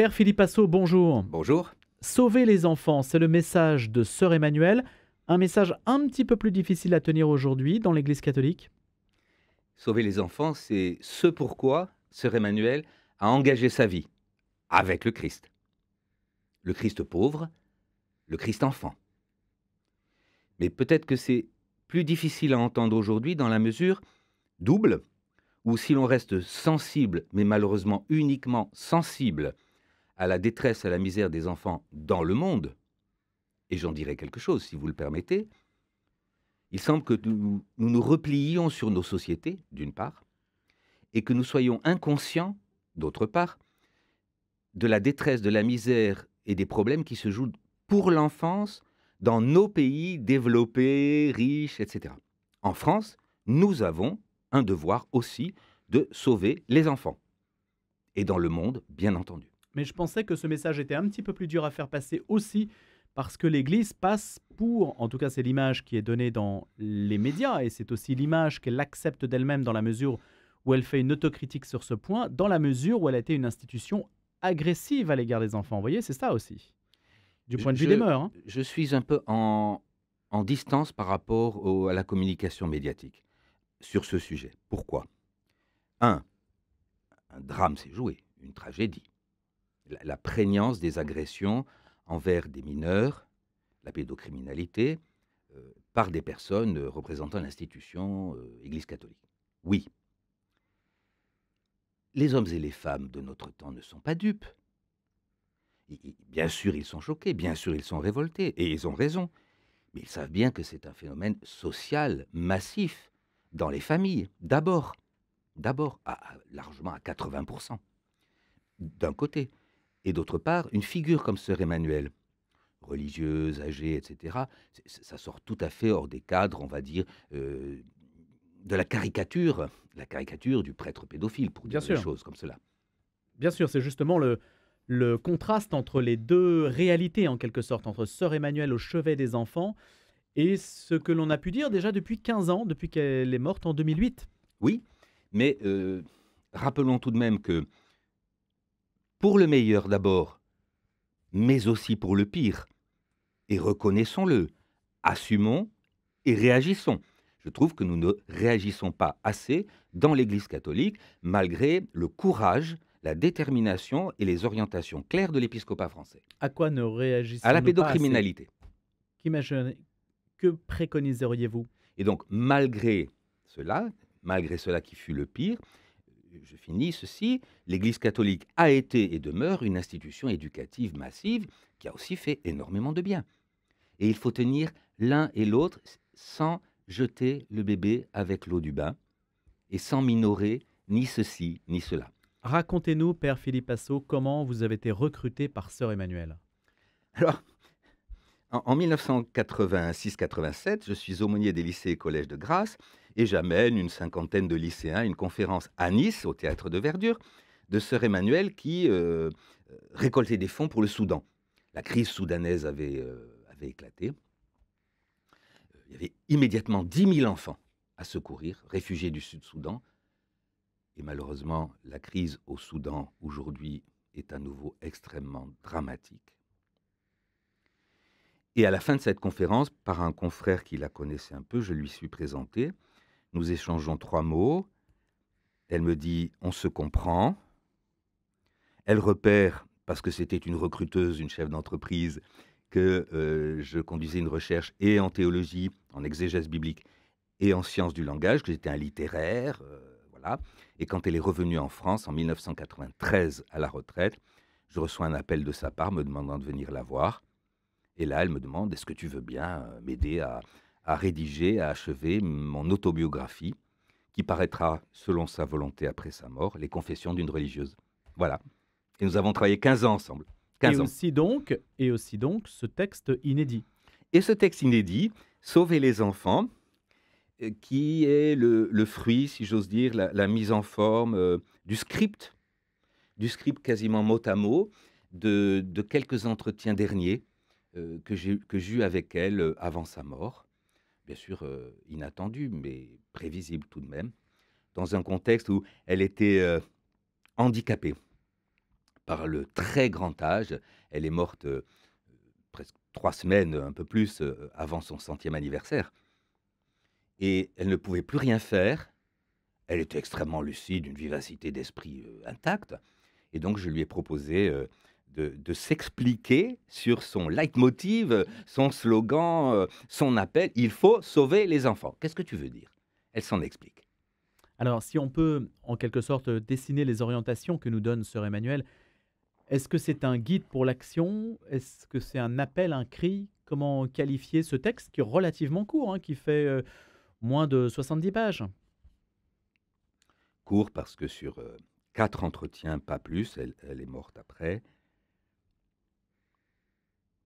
Père Philippe Assot, bonjour. Bonjour. Sauver les enfants, c'est le message de Sœur Emmanuelle. Un message un petit peu plus difficile à tenir aujourd'hui dans l'Église catholique. Sauver les enfants, c'est ce pourquoi Sœur Emmanuelle a engagé sa vie avec le Christ. Le Christ pauvre, le Christ enfant. Mais peut-être que c'est plus difficile à entendre aujourd'hui dans la mesure double, où si l'on reste sensible, mais malheureusement uniquement sensible à la détresse, à la misère des enfants dans le monde, et j'en dirai quelque chose si vous le permettez, il semble que nous repliions sur nos sociétés, d'une part, et que nous soyons inconscients, d'autre part, de la détresse, de la misère et des problèmes qui se jouent pour l'enfance dans nos pays développés, riches, etc. En France, nous avons un devoir aussi de sauver les enfants. Et dans le monde, bien entendu. Mais je pensais que ce message était un petit peu plus dur à faire passer aussi parce que l'Église passe pour, en tout cas c'est l'image qui est donnée dans les médias et c'est aussi l'image qu'elle accepte d'elle-même dans la mesure où elle fait une autocritique sur ce point, dans la mesure où elle a été une institution agressive à l'égard des enfants. Vous voyez, c'est ça aussi, du point de vue des mœurs. Hein. Je suis un peu en distance par rapport à la communication médiatique sur ce sujet. Pourquoi? Un drame s'est joué, une tragédie. La prégnance des agressions envers des mineurs, la pédocriminalité, par des personnes représentant l'institution Église catholique. Oui. Les hommes et les femmes de notre temps ne sont pas dupes. Bien sûr, ils sont choqués, bien sûr, ils sont révoltés, et ils ont raison. Mais ils savent bien que c'est un phénomène social massif dans les familles, d'abord, largement à 80%, d'un côté. Et d'autre part, une figure comme Sœur Emmanuelle, religieuse, âgée, etc., ça sort tout à fait hors des cadres, on va dire, de la caricature du prêtre pédophile, pour Bien dire les sûr. choses comme cela. Bien sûr, c'est justement le contraste entre les deux réalités, en quelque sorte, entre Sœur Emmanuelle au chevet des enfants et ce que l'on a pu dire déjà depuis 15 ans, depuis qu'elle est morte en 2008. Oui, mais rappelons tout de même que, pour le meilleur d'abord, mais aussi pour le pire, et reconnaissons-le, assumons et réagissons. Je trouve que nous ne réagissons pas assez dans l'Église catholique, malgré le courage, la détermination et les orientations claires de l'épiscopat français. À quoi ne À la réagissons-nous pas assez? pédocriminalité. Que préconiseriez-vous? Et donc, malgré cela qui fut le pire, je finis ceci, l'Église catholique a été et demeure une institution éducative massive qui a aussi fait énormément de bien. Et il faut tenir l'un et l'autre sans jeter le bébé avec l'eau du bain et sans minorer ni ceci ni cela. Racontez-nous, Père Philippe Assot, comment vous avez été recruté par Sœur Emmanuelle. Alors, en 1986-87, je suis aumônier des lycées et collèges de Grasse et j'amène une cinquantaine de lycéens à une conférence à Nice, au théâtre de Verdure, de Sœur Emmanuelle qui récoltait des fonds pour le Soudan. La crise soudanaise avait éclaté. Il y avait immédiatement 10 000 enfants à secourir, réfugiés du Sud-Soudan. Et malheureusement, la crise au Soudan aujourd'hui est à nouveau extrêmement dramatique. Et à la fin de cette conférence, par un confrère qui la connaissait un peu, je lui suis présenté. Nous échangeons 3 mots. Elle me dit « on se comprend ». Elle repère, parce que c'était une recruteuse, une chef d'entreprise, que je conduisais une recherche et en théologie, en exégèse biblique et en sciences du langage, que j'étais un littéraire, voilà. Et quand elle est revenue en France en 1993 à la retraite, je reçois un appel de sa part me demandant de venir la voir. Et là, elle me demande, est-ce que tu veux bien m'aider à rédiger, à achever mon autobiographie, qui paraîtra, selon sa volonté après sa mort, Les Confessions d'une religieuse. Voilà. Et nous avons travaillé 15 ans ensemble. 15 ans. Et aussi donc ce texte inédit. Et ce texte inédit, Sauver les enfants, qui est le fruit, si j'ose dire, la mise en forme du script quasiment mot à mot, de quelques entretiens derniers que j'ai eu avec elle avant sa mort. Bien sûr, inattendu, mais prévisible tout de même, dans un contexte où elle était handicapée par le très grand âge. Elle est morte presque 3 semaines, un peu plus, avant son 100e anniversaire. Et elle ne pouvait plus rien faire. Elle était extrêmement lucide, une vivacité d'esprit intacte. Et donc, je lui ai proposé de s'expliquer sur son leitmotiv, son slogan, son appel. Il faut sauver les enfants. Qu'est-ce que tu veux dire? Elle s'en explique. Alors, si on peut, en quelque sorte, dessiner les orientations que nous donne Sœur Emmanuel, est-ce que c'est un guide pour l'action? Est-ce que c'est un appel, un cri? Comment qualifier ce texte qui est relativement court, hein, qui fait moins de 70 pages? Court parce que sur 4 entretiens, pas plus, elle est morte après.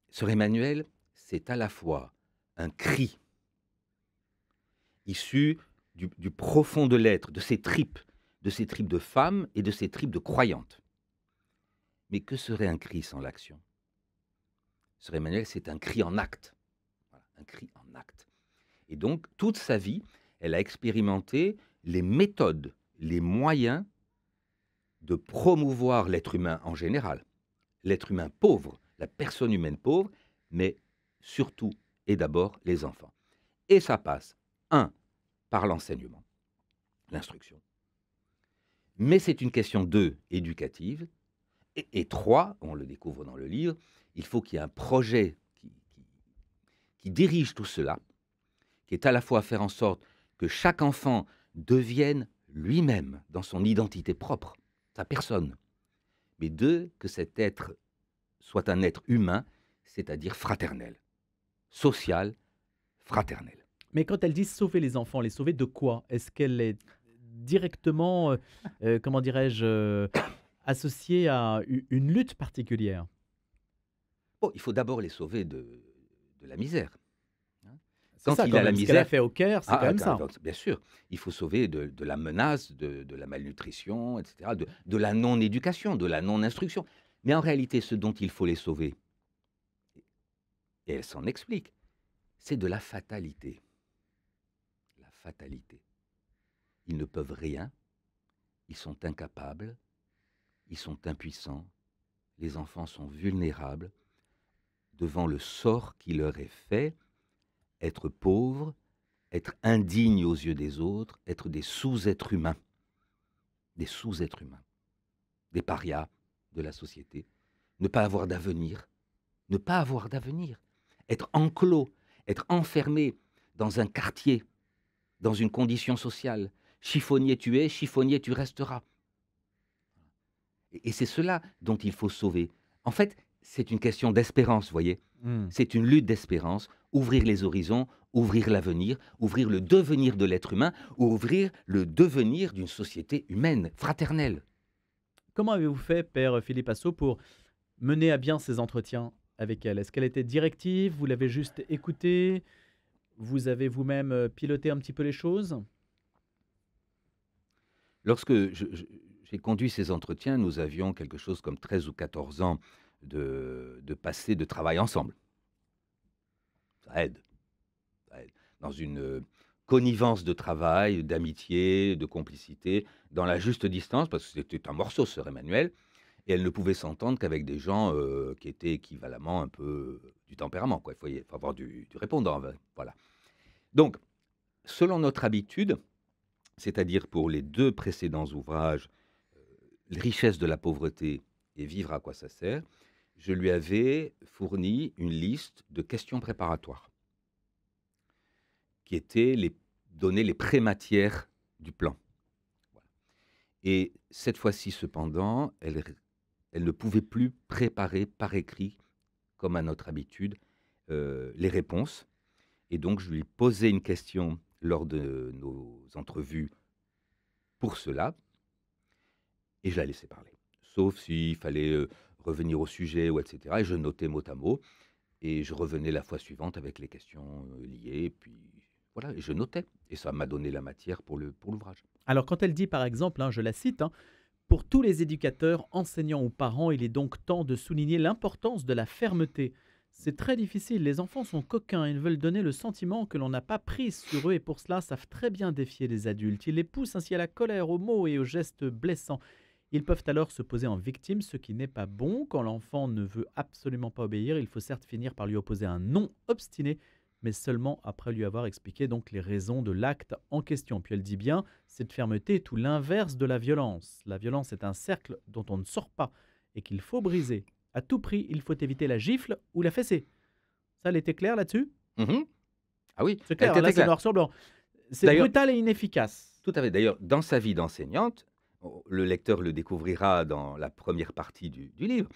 Sœur Emmanuel, c'est à la fois un cri issu du profond de l'être, de ses tripes de femme et de ses tripes de croyante. Mais que serait un cri sans l'action? Sœur Emmanuel, c'est un cri en acte. Voilà, un cri en acte. Et donc, toute sa vie, elle a expérimenté les méthodes, les moyens de promouvoir l'être humain en général, l'être humain pauvre, la personne humaine pauvre, mais surtout et d'abord les enfants. Et ça passe, par l'enseignement, l'instruction. Mais c'est une question, éducative, et 3, on le découvre dans le livre, il faut qu'il y ait un projet qui dirige tout cela, qui est à la fois faire en sorte que chaque enfant devienne lui-même dans son identité propre, sa personne, mais 2, que cet être soit un être humain, c'est-à-dire fraternel, social, fraternel. Mais quand elle dit sauver les enfants, les sauver de quoi? Est-ce qu'elle est directement, comment dirais-je, associée à une lutte particulière? Bon, il faut d'abord les sauver de la misère. Hein. C'est Quand ça il quand a la même, ce qu'elle a misère, fait au Caire, c'est quand même ça. bien sûr, il faut sauver de la menace, de la malnutrition, etc., de la non-éducation, de la non-instruction. Mais en réalité, ce dont il faut les sauver, et elle s'en explique, c'est de la fatalité. La fatalité. Ils ne peuvent rien, ils sont incapables, ils sont impuissants, les enfants sont vulnérables devant le sort qui leur est fait, être pauvres, être indignes aux yeux des autres, être des sous-êtres humains, des parias de la société, ne pas avoir d'avenir, être enclos, être enfermé dans un quartier, dans une condition sociale. Chiffonnier tu es, chiffonnier tu resteras. Et c'est cela dont il faut sauver. En fait, c'est une question d'espérance, voyez. Mmh. C'est une lutte d'espérance, ouvrir les horizons, ouvrir l'avenir, ouvrir le devenir de l'être humain, ouvrir le devenir d'une société humaine, fraternelle. Comment avez-vous fait, père Philippe Assau, pour mener à bien ces entretiens avec elle? Est-ce qu'elle était directive? Vous l'avez juste écoutée? Vous avez vous-même piloté un petit peu les choses? Lorsque j'ai conduit ces entretiens, nous avions quelque chose comme 13 ou 14 ans de passé de travail ensemble. Ça aide, ça aide. Dans une connivence de travail, d'amitié, de complicité, dans la juste distance, parce que c'était un morceau, sœur Emmanuel, et elle ne pouvait s'entendre qu'avec des gens qui étaient équivalemment un peu du tempérament, quoi. Il faut avoir du répondant, voilà. Donc, selon notre habitude, c'est-à-dire pour les 2 précédents ouvrages, Les richesses de la pauvreté et Vivre à quoi ça sert, je lui avais fourni une liste de questions préparatoires qui étaient donner les prématières du plan. Voilà. Et cette fois-ci, cependant, elle ne pouvait plus préparer par écrit, comme à notre habitude, les réponses. Et donc, je lui posais une question lors de nos entrevues pour cela, et je la laissais parler. Sauf s'il fallait revenir au sujet, ou etc. Et je notais mot à mot, et je revenais la fois suivante avec les questions liées, et puis voilà, et je notais. Et ça m'a donné la matière pour l'ouvrage. Alors quand elle dit par exemple, hein, je la cite, hein, pour tous les éducateurs, enseignants ou parents, il est donc temps de souligner l'importance de la fermeté. C'est très difficile, les enfants sont coquins, ils veulent donner le sentiment que l'on n'a pas prise sur eux et pour cela savent très bien défier les adultes. Ils les poussent ainsi à la colère, aux mots et aux gestes blessants. Ils peuvent alors se poser en victime, ce qui n'est pas bon. Quand l'enfant ne veut absolument pas obéir, il faut certes finir par lui opposer un non obstiné, mais seulement après lui avoir expliqué donc les raisons de l'acte en question. Puis elle dit bien, cette fermeté est tout l'inverse de la violence. La violence est un cercle dont on ne sort pas et qu'il faut briser. À tout prix, il faut éviter la gifle ou la fessée. Ça, elle était claire là-dessus? Mhm. Ah oui, C'est elle clair, était là très c'est claire. noir sur blanc. C'est D'ailleurs, brutal et inefficace. tout à fait. D'ailleurs, dans sa vie d'enseignante, le lecteur le découvrira dans la première partie du livre,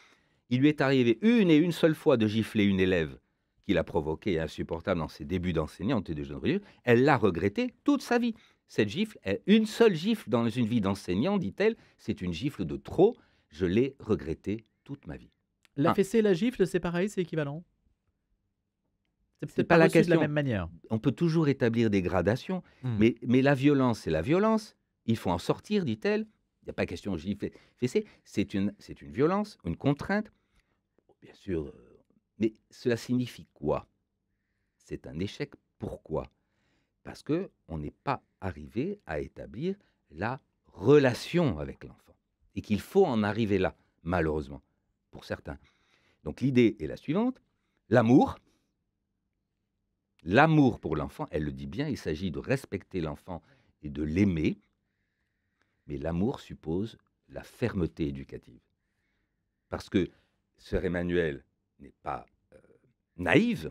il lui est arrivé une seule fois de gifler une élève qui l'a provoquée insupportable dans ses débuts d'enseignante et de jeune religieux. Elle l'a regretté toute sa vie. Cette gifle, une seule gifle dans une vie d'enseignant, dit-elle, c'est une gifle de trop. Je l'ai regrettée toute ma vie. La Ah, fessée et la gifle, c'est pareil, c'est équivalent. C'est c'est peut-être pas pas la reçu de la question. même manière. On peut toujours établir des gradations, Hmm. mais la violence, c'est la violence. Il faut en sortir, dit-elle. Il n'y a pas question de gifler, fesser. C'est une violence, une contrainte. Bien sûr, mais cela signifie quoi? C'est un échec. Pourquoi? Parce que on n'est pas arrivé à établir la relation avec l'enfant et qu'il faut en arriver là, malheureusement, pour certains. Donc l'idée est la suivante, l'amour pour l'enfant, elle le dit bien, il s'agit de respecter l'enfant et de l'aimer, mais l'amour suppose la fermeté éducative. Parce que sœur Emmanuelle n'est pas naïve,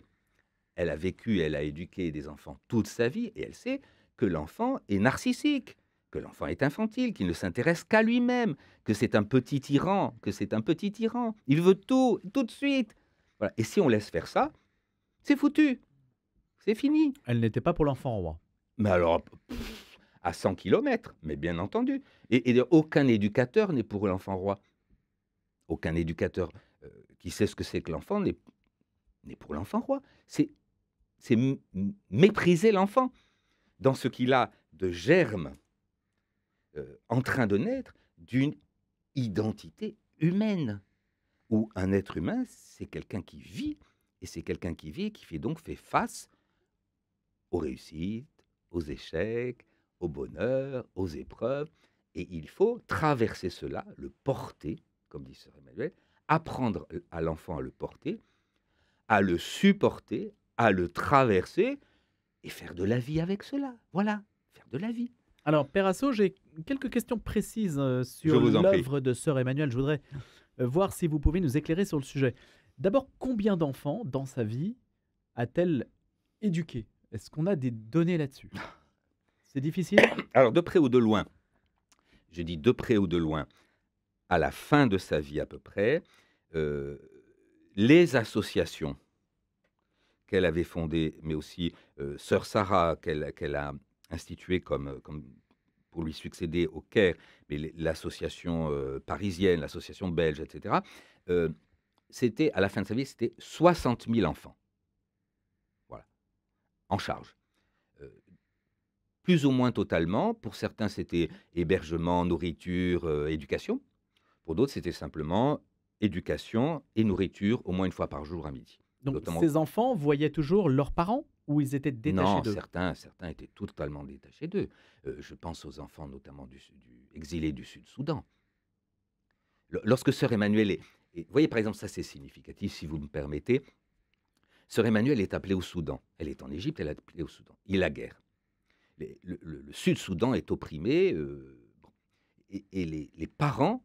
elle a vécu, elle a éduqué des enfants toute sa vie et elle sait que l'enfant est narcissique, que l'enfant est infantile, qu'il ne s'intéresse qu'à lui-même, que c'est un petit tyran, Il veut tout de suite. Voilà. Et si on laisse faire ça, c'est foutu, c'est fini. Elle n'était pas pour l'enfant roi. Mais alors, à 100 kilomètres, mais bien entendu. Et aucun éducateur n'est pour l'enfant roi. Aucun éducateur qui sait ce que c'est que l'enfant n'est pour l'enfant roi. C'est mépriser l'enfant dans ce qu'il a de germe en train de naître d'une identité humaine. Où un être humain, c'est quelqu'un qui vit, et c'est quelqu'un qui vit et qui fait face aux réussites, aux échecs, au bonheur, aux épreuves. Et il faut traverser cela, le porter, comme dit sœur Emmanuelle, apprendre à l'enfant à le porter, à le supporter, à le traverser et faire de la vie avec cela. Voilà, faire de la vie. Alors, Père Asso, j'ai quelques questions précises Je sur vous en prie. l'œuvre de sœur Emmanuelle. Je voudrais voir si vous pouvez nous éclairer sur le sujet. D'abord, combien d'enfants dans sa vie a-t-elle éduqué? Est-ce qu'on a des données là-dessus? C'est difficile? Alors, de près ou de loin, je dis de près ou de loin, à la fin de sa vie à peu près, les associations qu'elle avait fondées, mais aussi sœur Sarah qu'elle a instituée comme pour lui succéder au Caire, mais l'association parisienne, l'association belge, etc., c'était, à la fin de sa vie, c'était 60 000 enfants. Voilà, en charge. Plus ou moins totalement. Pour certains, c'était hébergement, nourriture, éducation. Pour d'autres, c'était simplement éducation et nourriture au moins une fois par jour à midi. Donc, Notamment, ces enfants voyaient toujours leurs parents ou ils étaient détachés non, d'eux? certains étaient totalement détachés d'eux. Je pense aux enfants notamment exilés du Sud-Soudan. Lorsque sœur Emmanuelle vous voyez par exemple, ça c'est significatif si vous me permettez, sœur Emmanuelle est appelée au Soudan. Elle est en Égypte, elle est appelée au Soudan. Il y a la guerre. Le Sud-Soudan est opprimé et les parents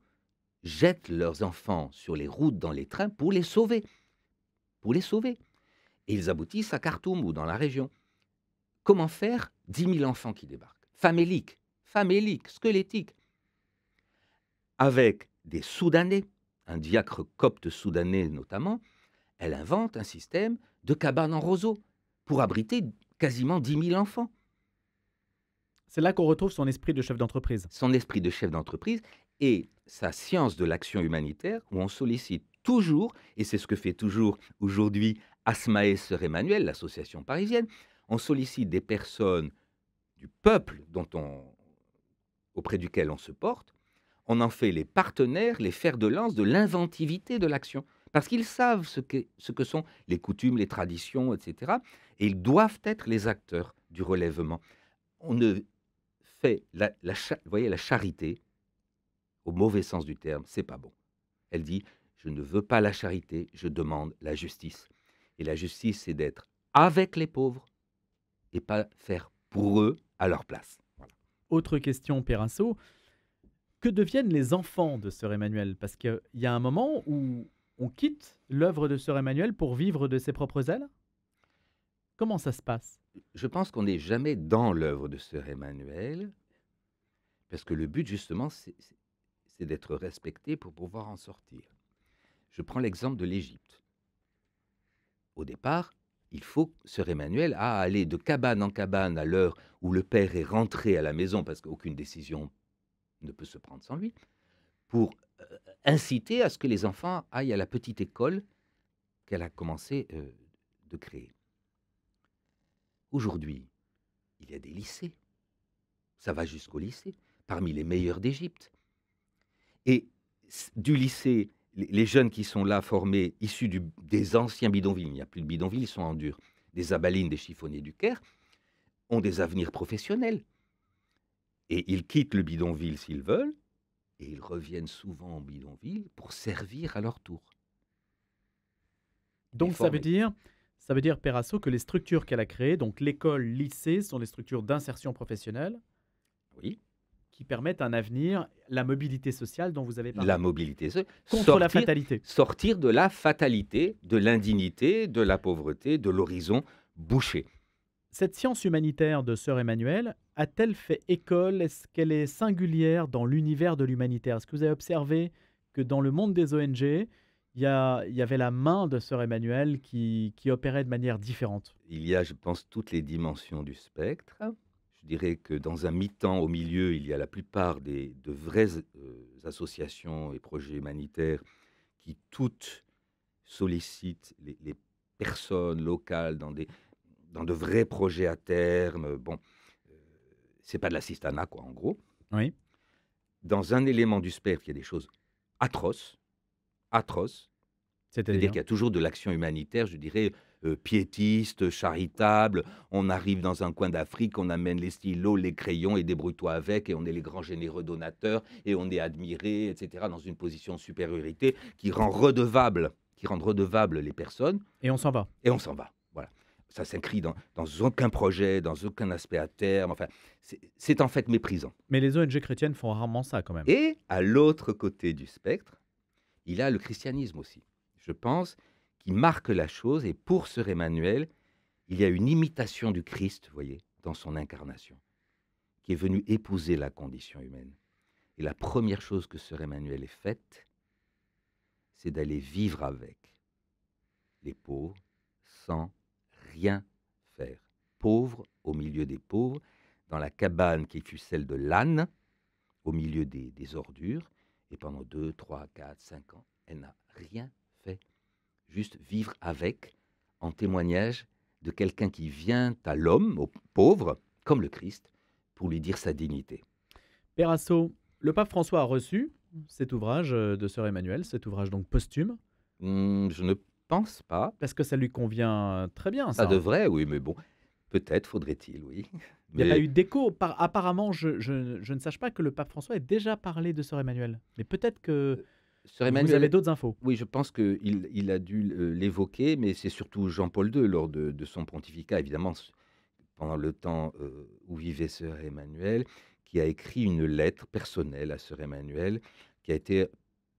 jettent leurs enfants sur les routes, dans les trains, pour les sauver. Pour les sauver. Et ils aboutissent à Khartoum ou dans la région. Comment faire? 10 000 enfants qui débarquent. Faméliques, squelettiques. Avec des Soudanais, un diacre copte soudanais notamment, elle invente un système de cabanes en roseau pour abriter quasiment 10 000 enfants. C'est là qu'on retrouve son esprit de chef d'entreprise. Son esprit de chef d'entreprise et sa science de l'action humanitaire, où on sollicite toujours, et c'est ce que fait toujours aujourd'hui Asmae Sœur Emmanuelle, l'association parisienne, on sollicite des personnes du peuple auprès duquel on se porte, on en fait les partenaires, les fers de lance de l'inventivité de l'action, parce qu'ils savent ce que sont les coutumes, les traditions, etc. Et ils doivent être les acteurs du relèvement. On ne fait vous voyez, la charité, au mauvais sens du terme, c'est pas bon. Elle dit: «Je ne veux pas la charité, je demande la justice». Et la justice, c'est d'être avec les pauvres et pas faire pour eux à leur place. Voilà. Autre question, Pérasso. Que deviennent les enfants de Sœur Emmanuelle? Parce qu'il y a un moment où on quitte l'œuvre de Sœur Emmanuelle pour vivre de ses propres ailes? Comment ça se passe? Je pense qu'on n'est jamais dans l'œuvre de sœur Emmanuel, parce que le but justement, c'est d'être respecté pour pouvoir en sortir. Je prends l'exemple de l'Égypte. Au départ, il faut sœur Emmanuel à aller de cabane en cabane à l'heure où le père est rentré à la maison, parce qu'aucune décision ne peut se prendre sans lui, pour inciter à ce que les enfants aillent à la petite école qu'elle a commencé de créer. Aujourd'hui, il y a des lycées. Ça va jusqu'au lycée, parmi les meilleurs d'Égypte. Et du lycée, les jeunes qui sont là formés, issus des anciens bidonvilles, il n'y a plus de bidonvilles, ils sont en dur, des abalines, des chiffonniers du Caire, ont des avenirs professionnels. Et ils quittent le bidonville s'ils veulent, et ils reviennent souvent en bidonville pour servir à leur tour. Donc ça veut dire, Pérasso, que les structures qu'elle a créées, donc l'école, lycée, sont des structures d'insertion professionnelle Oui, qui permettent un avenir, la mobilité sociale dont vous avez parlé. la mobilité, Contre la fatalité. sortir de la fatalité, de l'indignité, de la pauvreté, de l'horizon bouché. Cette science humanitaire de Sœur Emmanuelle a-t-elle fait école? Est-ce qu'elle est singulière dans l'univers de l'humanitaire? Est-ce que vous avez observé que dans le monde des ONG, il y avait la main de Sœur Emmanuelle qui opérait de manière différente? Il y a, je pense, toutes les dimensions du spectre. Je dirais que dans un mi-temps, au milieu, il y a la plupart de vraies associations et projets humanitaires qui toutes sollicitent les personnes locales dans de vrais projets à terme. Bon, c'est pas de l'assistanat, quoi, en gros. Oui. Dans un élément du spectre, il y a des choses atroces, atroces. C'est-à-dire C'est-à-dire? qu'il y a toujours de l'action humanitaire, je dirais, piétiste, charitable. On arrive dans un coin d'Afrique, on amène les stylos, les crayons et débrouille-toi avec, et on est les grands généreux donateurs, et on est admiré, etc., dans une position de supériorité qui rendent redevables les personnes, Et on s'en va. et on s'en va. Voilà. Ça s'inscrit dans aucun projet, dans aucun aspect à terme. Enfin, c'est en fait méprisant. Mais les ONG chrétiennes font rarement ça quand même. Et à l'autre côté du spectre, il y a le christianisme aussi, je pense, qui marque la chose. Et pour sœur Emmanuel, il y a une imitation du Christ, vous voyez, dans son incarnation, qui est venu épouser la condition humaine. Et la première chose que sœur Emmanuel ait faite, c'est d'aller vivre avec les pauvres sans rien faire. Pauvre au milieu des pauvres, dans la cabane qui fut celle de l'âne, au milieu des ordures. Et pendant 2, 3, 4, 5 ans, elle n'a rien fait. Juste vivre avec, en témoignage de quelqu'un qui vient à l'homme, au pauvre, comme le Christ, pour lui dire sa dignité. Pérasso, le pape François a reçu cet ouvrage de Sœur Emmanuelle, cet ouvrage donc posthume, Je ne pense pas. parce que ça lui convient très bien, Ça ça. devrait, oui, mais bon, peut-être faudrait-il, oui. Il n'y a pas Mais eu d'écho. Apparemment, je ne sache pas que le pape François ait déjà parlé de Sœur Emmanuelle. Mais peut-être que sœur vous Emmanuel, avez d'autres infos. oui, je pense qu'il a dû l'évoquer, mais c'est surtout Jean-Paul II, lors de son pontificat, évidemment, pendant le temps où vivait sœur Emmanuel, qui a écrit une lettre personnelle à sœur Emmanuel, qui a été,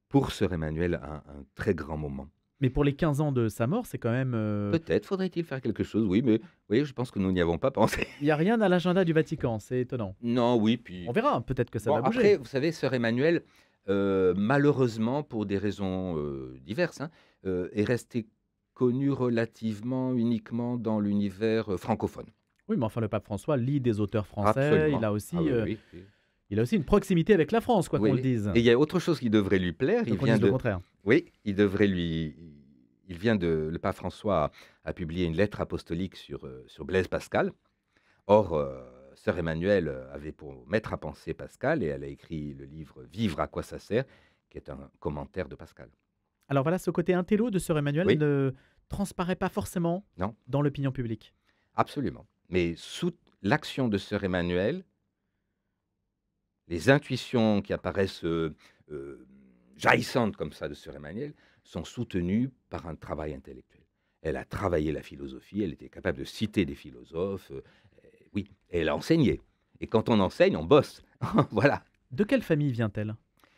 pour sœur Emmanuel, un très grand moment. Mais pour les 15 ans de sa mort, c'est quand même... Peut-être faudrait-il faire quelque chose, oui, mais oui, je pense que nous n'y avons pas pensé. Il n'y a rien à l'agenda du Vatican, c'est étonnant. Non, oui, puis... On verra, peut-être que ça Bon, va bouger. après, vous savez, sœur Emmanuel, malheureusement, pour des raisons diverses, hein, est restée connue relativement uniquement dans l'univers francophone. Oui, mais enfin, le pape François lit des auteurs français. Absolument. Il a aussi, Ah oui, oui, oui. il a aussi une proximité avec la France, quoi Oui, qu'on le oui. dise. Et il y a autre chose qui devrait lui plaire. Donc on dise le contraire. Oui, le pape François a publié une lettre apostolique sur Blaise Pascal. Or, sœur Emmanuel avait pour maître à penser Pascal, et elle a écrit le livre Vivre, à quoi ça sert, qui est un commentaire de Pascal. Alors voilà, ce côté intello de Sœur Emmanuel Oui. ne transparaît pas forcément Non. dans l'opinion publique. Absolument. Mais sous l'action de sœur Emmanuel, les intuitions qui apparaissent euh, jaillissantes comme ça de Sœur Emmanuel sont soutenues par un travail intellectuel. Elle a travaillé la philosophie, elle était capable de citer des philosophes, oui, et elle a enseigné. Et quand on enseigne, on bosse. Voilà. De quelle famille vient-elle?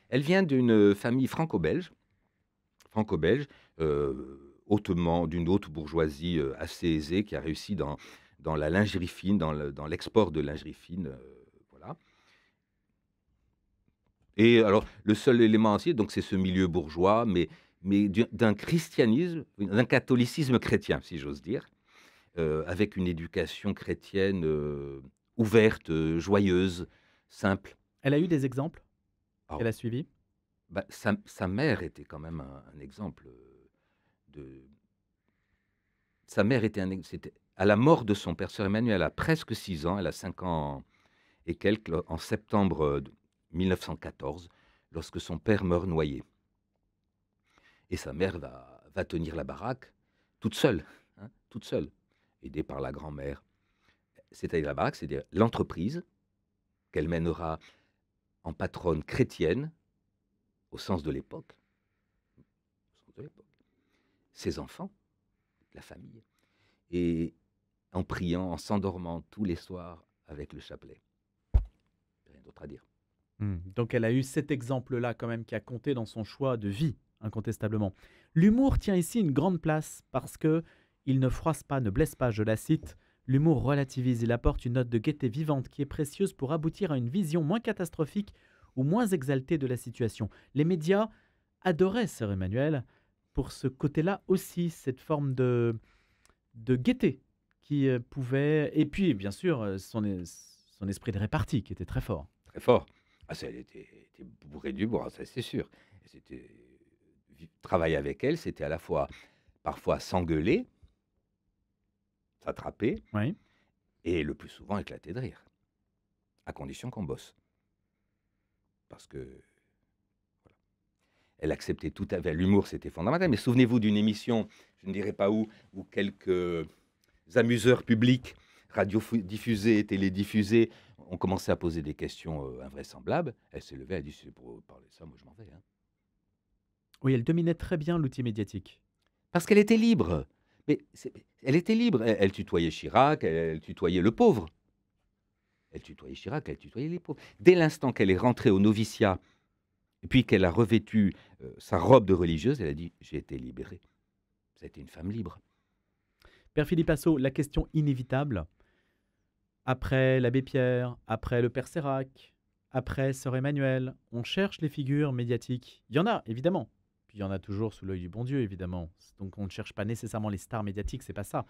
Elle vient d'une famille franco-belge, d'une haute bourgeoisie assez aisée, qui a réussi dans la lingerie fine, dans l'export de lingerie fine. Voilà. Et alors, le seul élément aussi, donc c'est ce milieu bourgeois, mais d'un christianisme, d'un catholicisme chrétien, si j'ose dire, avec une éducation chrétienne ouverte, joyeuse, simple. Elle a eu des exemples Ah, qu'elle a suivis? bah, sa mère était quand même un exemple de. Sa mère était c'était à la mort de son père, Sœur Emmanuelle a presque 6 ans, elle a 5 ans et quelques, en septembre 1914, lorsque son père meurt noyé. Et sa mère va tenir la baraque toute seule, hein, toute seule, aidée par la grand-mère. C'est-à-dire la baraque, c'est-à-dire l'entreprise qu'elle mènera en patronne chrétienne, au sens de l'époque, ses enfants, la famille, et en priant, en s'endormant tous les soirs avec le chapelet. Rien d'autre à dire. Donc elle a eu cet exemple-là quand même qui a compté dans son choix de vie, incontestablement. L'humour tient ici une grande place parce que il ne froisse pas, ne blesse pas, je la cite. L'humour relativise, il apporte une note de gaieté vivante qui est précieuse pour aboutir à une vision moins catastrophique ou moins exaltée de la situation. Les médias adoraient Sœur Emmanuel pour ce côté-là aussi, cette forme de gaieté qui pouvait... Et puis, bien sûr, son esprit de répartie qui était très fort. Très fort. Ah, elle était bourrée d'humour, ça c'est sûr. Travailler avec elle, c'était à la fois parfois s'engueuler, s'attraper, Oui. et le plus souvent éclater de rire, à condition qu'on bosse. Parce que voilà. Elle acceptait tout à fait. L'humour, c'était fondamental. Mais souvenez-vous d'une émission, je ne dirais pas où quelques amuseurs publics, radiodiffusés, télédiffusés, ont commencé à poser des questions invraisemblables. Elle s'est levée, elle a dit, c'est pour parler de ça, moi je m'en vais. Hein. Oui, elle dominait très bien l'outil médiatique. Parce qu'elle était libre. Mais elle était libre. Elle tutoyait Chirac, elle tutoyait le pauvre. Elle tutoyait Chirac, elle tutoyait les pauvres. Dès l'instant qu'elle est rentrée au noviciat, et puis qu'elle a revêtu sa robe de religieuse, elle a dit, j'ai été libérée. C'était une femme libre. Père Philippe Assot, la question inévitable, après l'abbé Pierre, après le Père Sérac, après Sœur Emmanuel, on cherche les figures médiatiques. Il y en a, évidemment. Puis il y en a toujours sous l'œil du bon Dieu, évidemment. Donc on ne cherche pas nécessairement les stars médiatiques, c'est pas ça.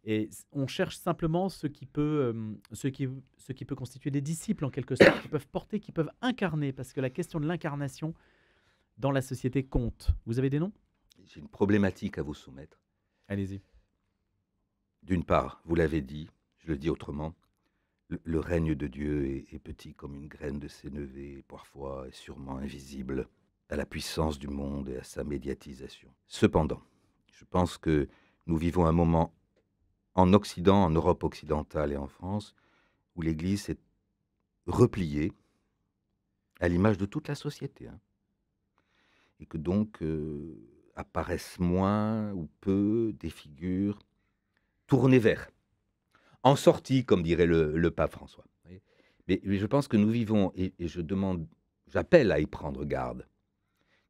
Et on cherche simplement ce qui peut constituer des disciples, en quelque sorte, qui peuvent porter, qui peuvent incarner, parce que la question de l'incarnation dans la société compte. Vous avez des noms? J'ai une problématique à vous soumettre. Allez-y. D'une part, vous l'avez dit, je le dis autrement, le règne de Dieu est petit comme une graine de sénévé, parfois et sûrement invisible à la puissance du monde et à sa médiatisation. Cependant, je pense que nous vivons un moment en Occident, en Europe occidentale et en France, où l'Église s'est repliée à l'image de toute la société. Hein, et que donc apparaissent moins ou peu des figures tournées vers, en sortie, comme dirait le pape François. Mais je pense que nous vivons, et j'appelle à y prendre garde,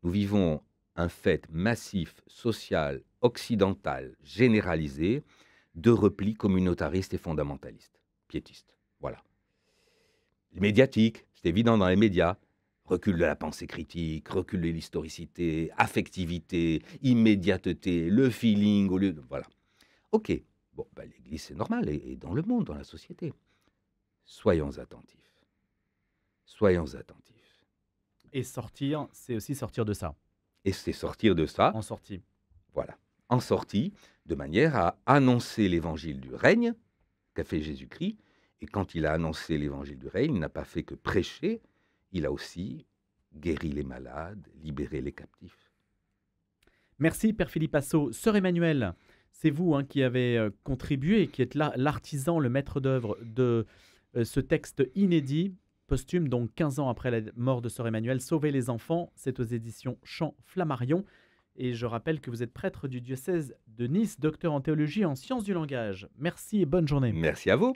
nous vivons un fait massif, social, occidental, généralisé, de repli communautariste et fondamentaliste, piétiste. Voilà. Médiatique, c'est évident dans les médias. Recul de la pensée critique, recul de l'historicité, affectivité, immédiateté, le feeling au lieu de... Voilà. Ok, bon, ben, l'Église c'est normal, et dans le monde, dans la société. Soyons attentifs. Soyons attentifs. Et sortir, c'est aussi sortir de ça. Et c'est sortir de ça. En sortie. Voilà. En sortie, de manière à annoncer l'évangile du règne qu'a fait Jésus-Christ. Et quand il a annoncé l'évangile du règne, il n'a pas fait que prêcher, il a aussi guéri les malades, libéré les captifs. Merci Père Philippe Assot. Sœur Emmanuel, c'est vous qui avez contribué, qui êtes l'artisan, le maître d'œuvre de ce texte inédit. posthume, donc 15 ans après la mort de Sœur Emmanuel, Sauver les enfants, c'est aux éditions Champ Flammarion. Et je rappelle que vous êtes prêtre du diocèse de Nice, docteur en théologie et en sciences du langage. Merci et bonne journée. Merci à vous.